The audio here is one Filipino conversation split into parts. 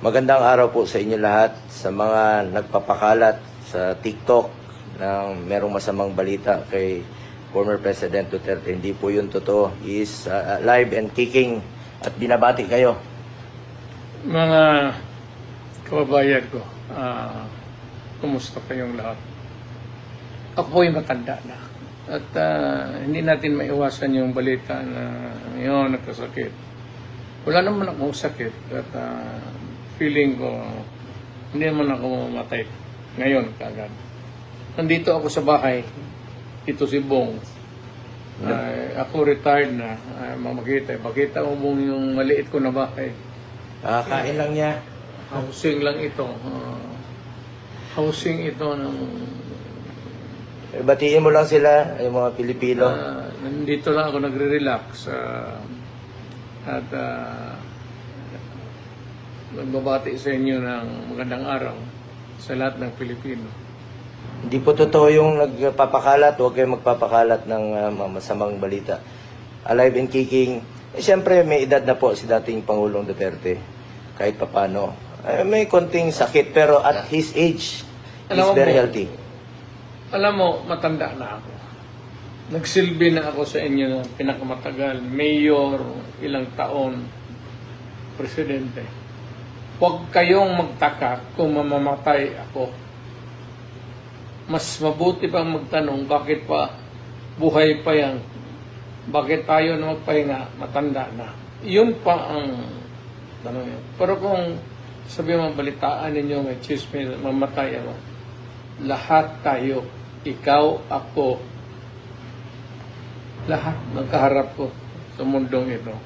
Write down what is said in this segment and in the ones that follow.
Magandang araw po sa inyo lahat, sa mga nagpapakalat sa TikTok ng merong masamang balita kay former President Duterte. Hindi po yun totoo. He is alive and kicking at binabati kayo. Mga kababayan ko, kumusta kayong lahat? Ako po yung matanda na. At hindi natin maiwasan yung balita na yun, nagkasakit. Wala naman akong sakit. At feeling ko, hindi naman ako mamatay ngayon kagad. Nandito ako sa bahay. Ito si Bong. Ako retired na. Makita mo Bong yung maliit ko na bahay. Kain lang niya. Housing lang ito. Housing ito ng... Batiin mo lang sila, yung mga Pilipino. Nandito lang ako nagre-relax. At nagbabati sa inyo ng magandang araw sa lahat ng Pilipino. Hindi po totoo yung nagpapakalat. Huwag kayong magpapakalat ng masamang balita. Alive and kicking. Siyempre, may edad na po si dating Pangulong Duterte. Kahit papano. May konting sakit, pero at his age, he's very healthy. Alam mo, matanda na ako. Nagsilbi na ako sa inyo ng pinakamatagal. Mayor, ilang taon, presidente. Huwag kayong magtaka kung mamamatay ako. Mas mabuti pang magtanong, bakit pa buhay pa yan? Bakit tayo na magpahinga, matanda na? Yun pa ang tanong yun. Pero kung sabi mo, balitaan ninyo, may chismis, mamatay ako. Lahat tayo, ikaw, ako, lahat nagkaharap ko sa mundong ito,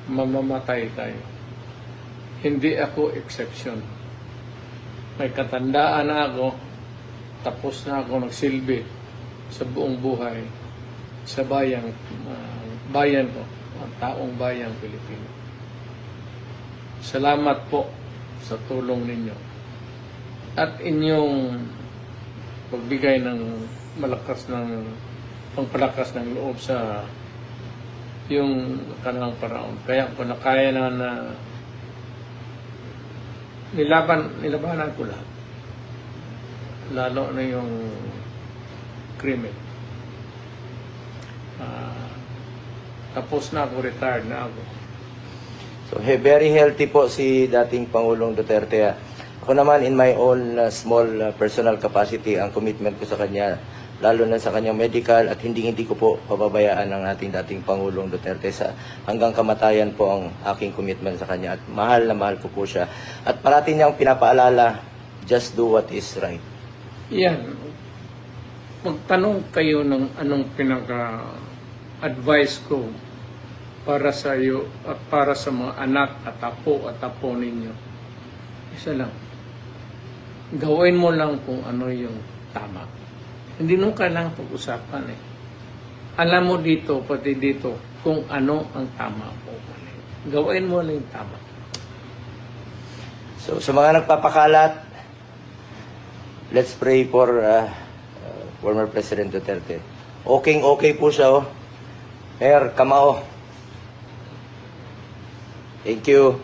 mamamatay tayo. Hindi ako exception. May katandaan na ako, tapos na ako nagsilbi sa buong buhay sa bayan ko, ang taong bayang Pilipino. Salamat po sa tulong ninyo at inyong pagbigay ng pangpalakas ng loob sa yung kanilang paraon. Kaya kung nakaya na nilabanan ko lahat. Lalo na yung krimen. Tapos na ako, retired na ako. So, very healthy po si dating Pangulong Duterte. Ako naman, in my own small personal capacity, ang commitment ko sa kanya, lalo na sa kanyang medical, at hindi ko po pababayaan ng ating dating Pangulong Duterte. Hanggang kamatayan po ang aking commitment sa kanya. At mahal na mahal ko po siya. At parating niyang pinapaalala, just do what is right. Yan. Magtanong kayo ng anong pinaka-advice ko para sa iyo at para sa mga anak at apo ninyo. Isa lang. Gawin mo lang kung ano yung tama. Hindi nung kailangan pag-usapan eh. Alam mo dito, pati dito, kung ano ang tama o mali. Gawin mo lang yung tama. So, sa mga nagpapakalat, let's pray for former President Duterte. Okay po siya, oh. Mayor, kamao. Thank you.